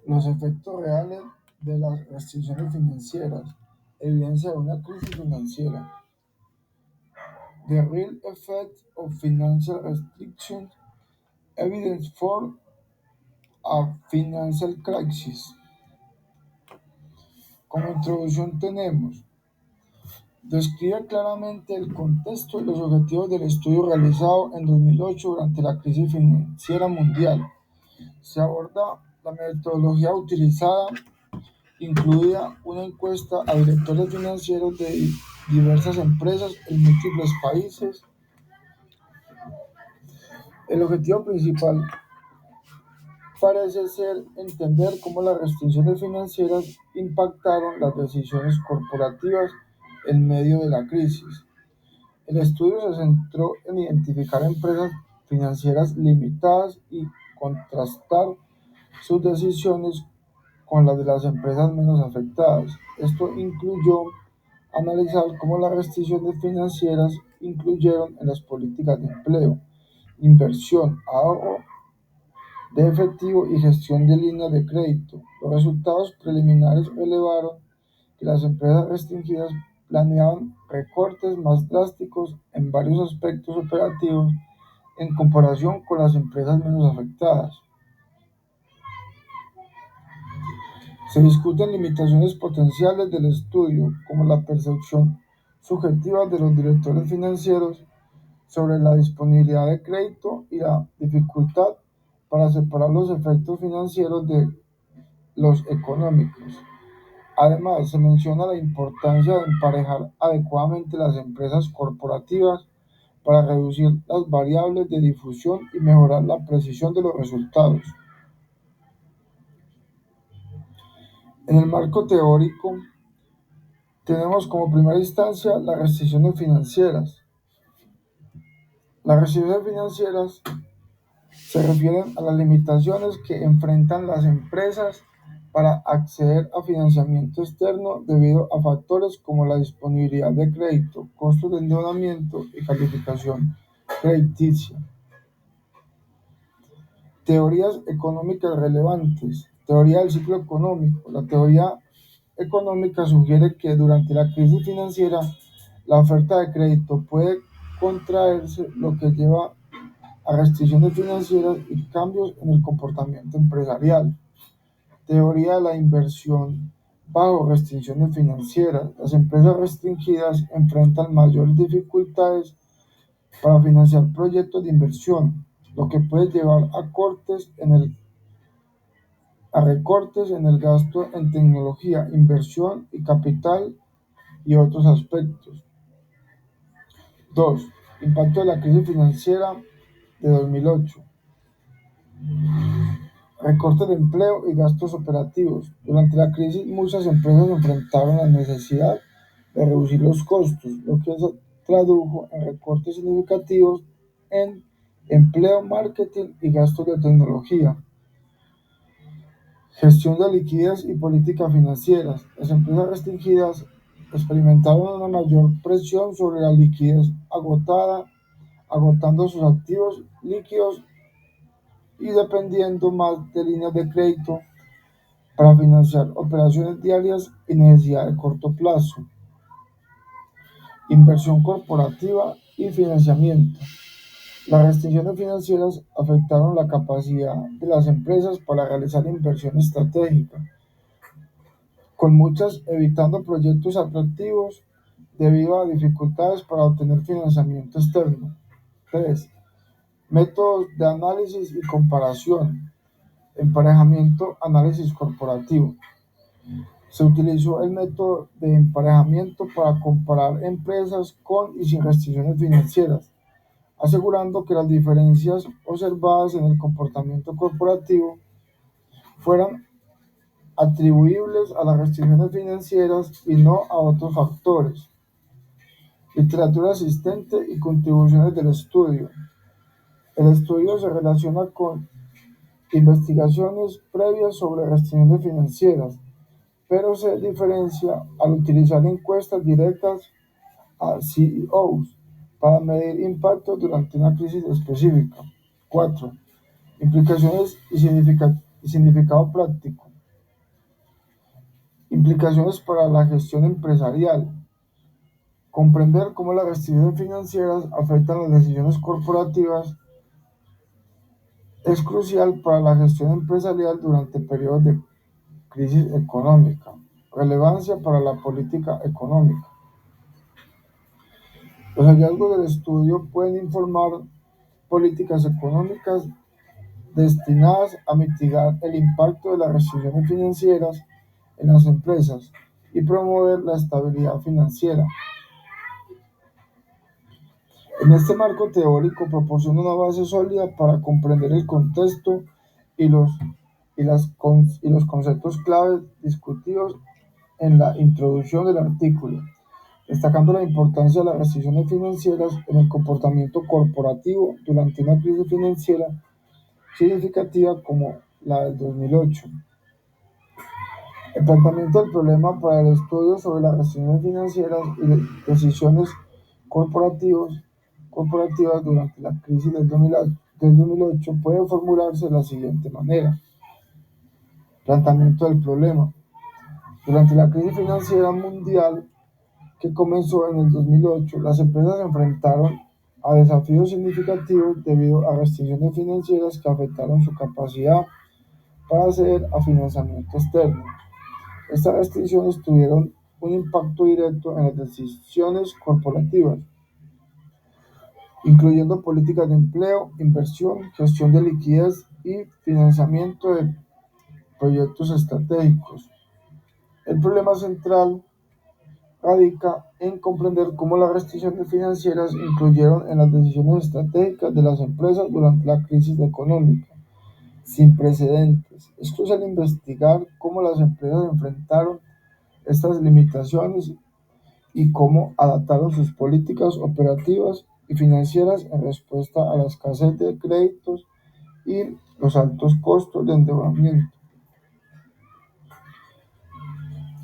Los efectos reales de las restricciones financieras. Evidencia de una crisis financiera. The real effect of financial restrictions. Evidence for a financial crisis. Como introducción tenemos: describe claramente el contexto y los objetivos del estudio realizado en 2008 durante la crisis financiera mundial. Se aborda la metodología utilizada, incluida una encuesta a directores financieros de diversas empresas en múltiples países. El objetivo principal parece ser entender cómo las restricciones financieras impactaron las decisiones corporativas en medio de la crisis. El estudio se centró en identificar empresas financieras limitadas y contrastar sus decisiones con las de las empresas menos afectadas. Esto incluyó analizar cómo las restricciones financieras influyeron en las políticas de empleo, inversión, ahorro de efectivo y gestión de líneas de crédito. Los resultados preliminares revelaron que las empresas restringidas planeaban recortes más drásticos en varios aspectos operativos en comparación con las empresas menos afectadas. Se discuten limitaciones potenciales del estudio, como la percepción subjetiva de los directores financieros sobre la disponibilidad de crédito y la dificultad para separar los efectos financieros de los económicos. Además, se menciona la importancia de emparejar adecuadamente las empresas corporativas para reducir las variables de difusión y mejorar la precisión de los resultados. En el marco teórico, tenemos como primera instancia las restricciones financieras. Las restricciones financieras se refieren a las limitaciones que enfrentan las empresas para acceder a financiamiento externo debido a factores como la disponibilidad de crédito, costos de endeudamiento y calificación crediticia. Teorías económicas relevantes. Teoría del ciclo económico. La teoría económica sugiere que durante la crisis financiera la oferta de crédito puede contraerse, lo que lleva a restricciones financieras y cambios en el comportamiento empresarial. Teoría de la inversión bajo restricciones financieras. Las empresas restringidas enfrentan mayores dificultades para financiar proyectos de inversión, lo que puede llevar a recortes en el gasto en tecnología, inversión y capital y otros aspectos. 2. Impacto de la crisis financiera de 2008. Recortes de empleo y gastos operativos. Durante la crisis, muchas empresas enfrentaron la necesidad de reducir los costos, lo que se tradujo en recortes significativos en empleo, marketing y gastos de tecnología. Gestión de liquidez y políticas financieras. Las empresas restringidas experimentaron una mayor presión sobre la liquidez agotando sus activos líquidos y dependiendo más de líneas de crédito para financiar operaciones diarias y necesidades de corto plazo. Inversión corporativa y financiamiento. Las restricciones financieras afectaron la capacidad de las empresas para realizar inversión estratégica, con muchas evitando proyectos atractivos debido a dificultades para obtener financiamiento externo. 3. Métodos de análisis y comparación. Emparejamiento, análisis corporativo. Se utilizó el método de emparejamiento para comparar empresas con y sin restricciones financieras, asegurando que las diferencias observadas en el comportamiento corporativo fueran atribuibles a las restricciones financieras y no a otros factores. Literatura asistente y contribuciones del estudio. El estudio se relaciona con investigaciones previas sobre restricciones financieras, pero se diferencia al utilizar encuestas directas a CEOs para medir impacto durante una crisis específica. 4. Implicaciones y significado práctico. Implicaciones para la gestión empresarial. Comprender cómo las restricciones financieras afectan las decisiones corporativas es crucial para la gestión empresarial durante periodos de crisis económica. Relevancia para la política económica. Los hallazgos del estudio pueden informar políticas económicas destinadas a mitigar el impacto de las restricciones financieras en las empresas y promover la estabilidad financiera. En este marco teórico proporciona una base sólida para comprender el contexto y los conceptos clave discutidos en la introducción del artículo, destacando la importancia de las restricciones financieras en el comportamiento corporativo durante una crisis financiera significativa como la del 2008. El planteamiento del problema para el estudio sobre las restricciones financieras y decisiones corporativas durante la crisis del 2008 puede formularse de la siguiente manera. Planteamiento del problema. Durante la crisis financiera mundial que comenzó en el 2008, las empresas se enfrentaron a desafíos significativos debido a restricciones financieras que afectaron su capacidad para acceder a financiamiento externo. Estas restricciones tuvieron un impacto directo en las decisiones corporativas, incluyendo políticas de empleo, inversión, gestión de liquidez y financiamiento de proyectos estratégicos. El problema central radica en comprender cómo las restricciones financieras influyeron en las decisiones estratégicas de las empresas durante la crisis económica sin precedentes. Es crucial investigar cómo las empresas enfrentaron estas limitaciones y cómo adaptaron sus políticas operativas y financieras en respuesta a la escasez de créditos y los altos costos de endeudamiento.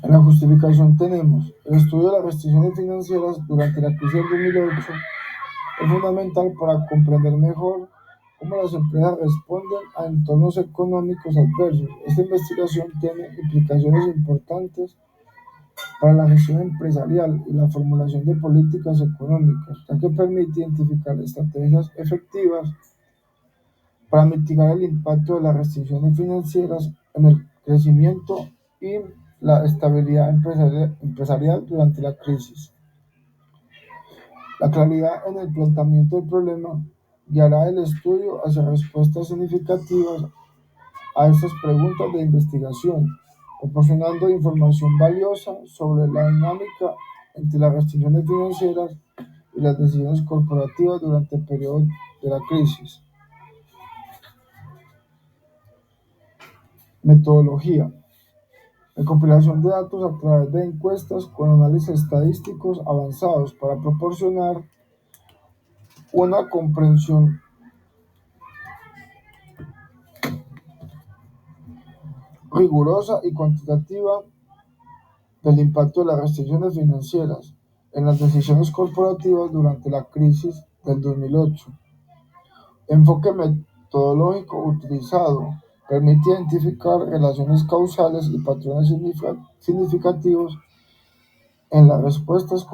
En la justificación tenemos el estudio de las restricciones financieras durante la crisis del 2008 es fundamental para comprender mejor cómo las empresas responden a entornos económicos adversos. Esta investigación tiene implicaciones importantes para la gestión empresarial y la formulación de políticas económicas, ya que permite identificar estrategias efectivas para mitigar el impacto de las restricciones financieras en el crecimiento y la estabilidad empresarial durante la crisis. La claridad en el planteamiento del problema guiará el estudio hacia respuestas significativas a estas preguntas de investigación, proporcionando información valiosa sobre la dinámica entre las restricciones financieras y las decisiones corporativas durante el periodo de la crisis. Metodología. Recopilación de datos a través de encuestas con análisis estadísticos avanzados para proporcionar una comprensión rigurosa y cuantitativa del impacto de las restricciones financieras en las decisiones corporativas durante la crisis del 2008. Enfoque metodológico utilizado permite identificar relaciones causales y patrones significativos en las respuestas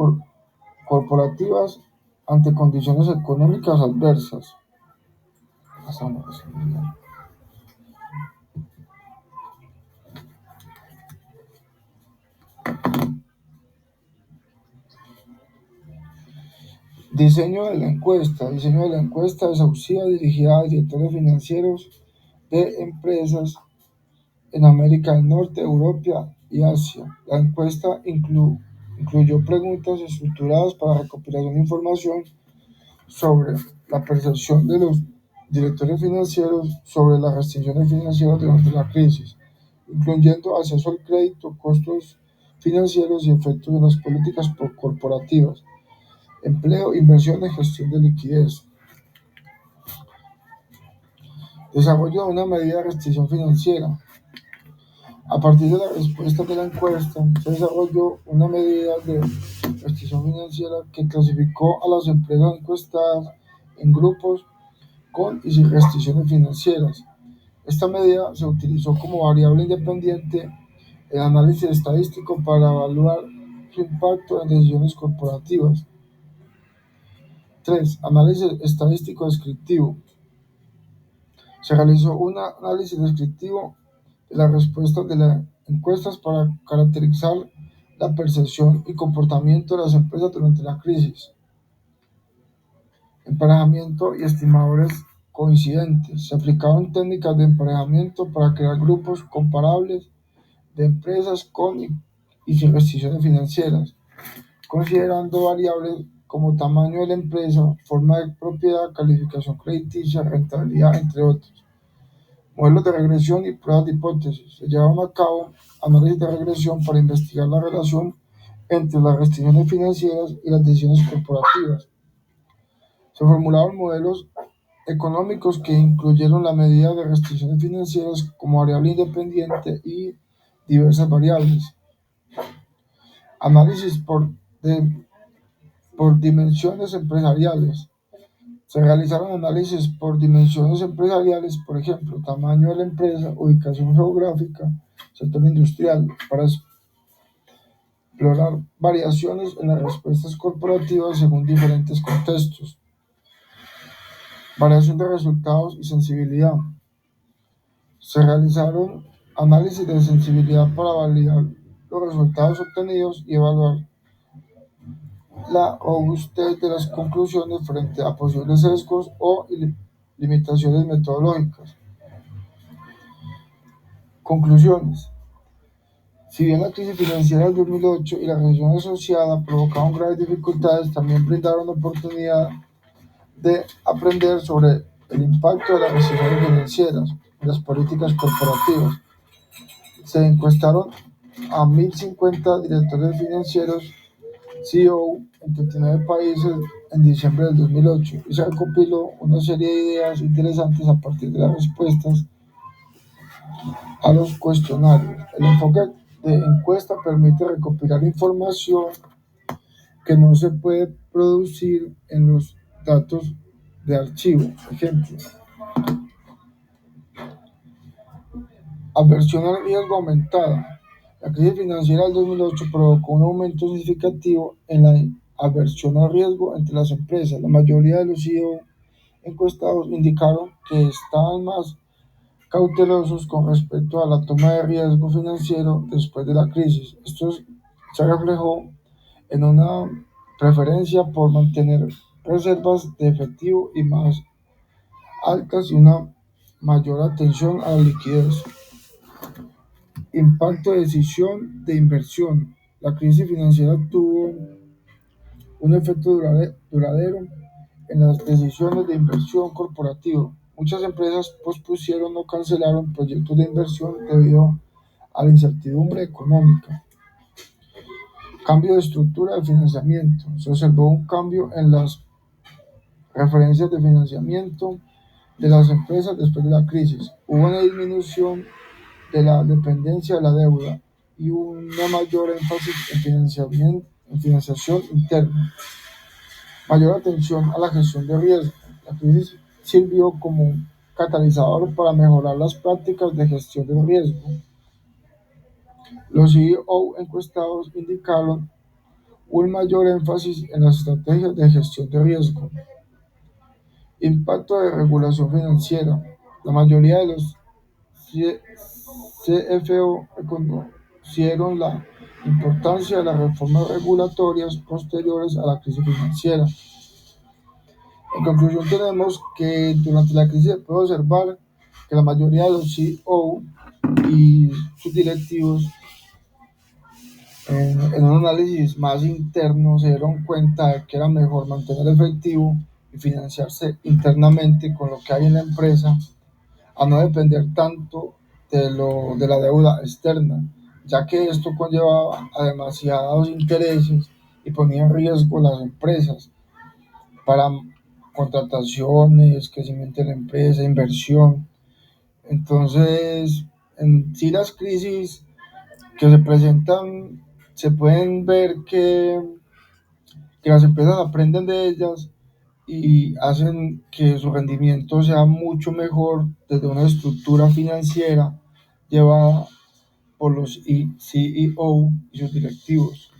corporativas ante condiciones económicas adversas. Diseño de la encuesta. Diseño de la encuesta exhaustiva dirigida a directores financieros de empresas en América del Norte, Europa y Asia. La encuesta incluyó preguntas estructuradas para recopilación de información sobre la percepción de los directores financieros sobre las restricciones financieras durante la crisis, incluyendo acceso al crédito, costos financieros y efectos de las políticas corporativas, empleo, inversión y gestión de liquidez. Desarrollo de una medida de restricción financiera. A partir de las respuestas de la encuesta, se desarrolló una medida de restricción financiera que clasificó a las empresas encuestadas en grupos con y sin restricciones financieras. Esta medida se utilizó como variable independiente el análisis estadístico para evaluar su impacto en decisiones corporativas. 3. Análisis estadístico descriptivo. Se realizó un análisis descriptivo de las respuestas de las encuestas para caracterizar la percepción y comportamiento de las empresas durante la crisis. Emparejamiento y estimadores coincidentes. Se aplicaron técnicas de emparejamiento para crear grupos comparables de empresas con y sin restricciones financieras, considerando variables como tamaño de la empresa, forma de propiedad, calificación crediticia, rentabilidad, entre otros. Modelos de regresión y pruebas de hipótesis. Se llevaron a cabo análisis de regresión para investigar la relación entre las restricciones financieras y las decisiones corporativas. Se formularon modelos económicos que incluyeron la medida de restricciones financieras como variable independiente y diversas variables. Análisis por dimensiones empresariales. Se realizaron análisis por dimensiones empresariales, por ejemplo, tamaño de la empresa, ubicación geográfica, sector industrial, para explorar variaciones en las respuestas corporativas según diferentes contextos. Variación de resultados y sensibilidad. Se realizaron análisis de sensibilidad para validar los resultados obtenidos y evaluar la robustez de las conclusiones frente a posibles sesgos o limitaciones metodológicas. Conclusiones. Si bien la crisis financiera del 2008 y la recesión asociada provocaron graves dificultades, también brindaron oportunidad de aprender sobre el impacto de las restricciones financieras en las políticas corporativas. Se encuestaron a 1.050 directores financieros, CEO, en 39 países en diciembre del 2008 y se recopiló una serie de ideas interesantes a partir de las respuestas a los cuestionarios. El enfoque de encuesta permite recopilar información que no se puede producir en los datos de archivo. Ejemplo, aversión al riesgo aumentada. La crisis financiera del 2008 provocó un aumento significativo en la aversión al riesgo entre las empresas. La mayoría de los CEO encuestados indicaron que estaban más cautelosos con respecto a la toma de riesgo financiero después de la crisis. Esto se reflejó en una preferencia por mantener reservas de efectivo y más altas y una mayor atención a la liquidez. Impacto de decisión de inversión. La crisis financiera tuvo un efecto duradero en las decisiones de inversión corporativa. Muchas empresas pospusieron o cancelaron proyectos de inversión debido a la incertidumbre económica. Cambio de estructura de financiamiento. Se observó un cambio en las referencias de financiamiento de las empresas después de la crisis. Hubo una disminución de la dependencia de la deuda y una mayor énfasis en financiación interna. Mayor atención a la gestión de riesgo. La crisis sirvió como un catalizador para mejorar las prácticas de gestión del riesgo. Los CEO encuestados indicaron un mayor énfasis en las estrategias de gestión de riesgo. Impacto de regulación financiera. La mayoría de los CFO reconocieron la importancia de las reformas regulatorias posteriores a la crisis financiera. En conclusión, tenemos que durante la crisis se puede observar que la mayoría de los CEO y sus directivos en un análisis más interno se dieron cuenta de que era mejor mantener efectivo y financiarse internamente con lo que hay en la empresa, a no depender tanto de la deuda externa, ya que esto conllevaba a demasiados intereses y ponía en riesgo las empresas para contrataciones, crecimiento de la empresa, inversión. Entonces, en sí las crisis que se presentan, se pueden ver que las empresas aprenden de ellas y hacen que su rendimiento sea mucho mejor desde una estructura financiera llevada por los CEO y sus directivos.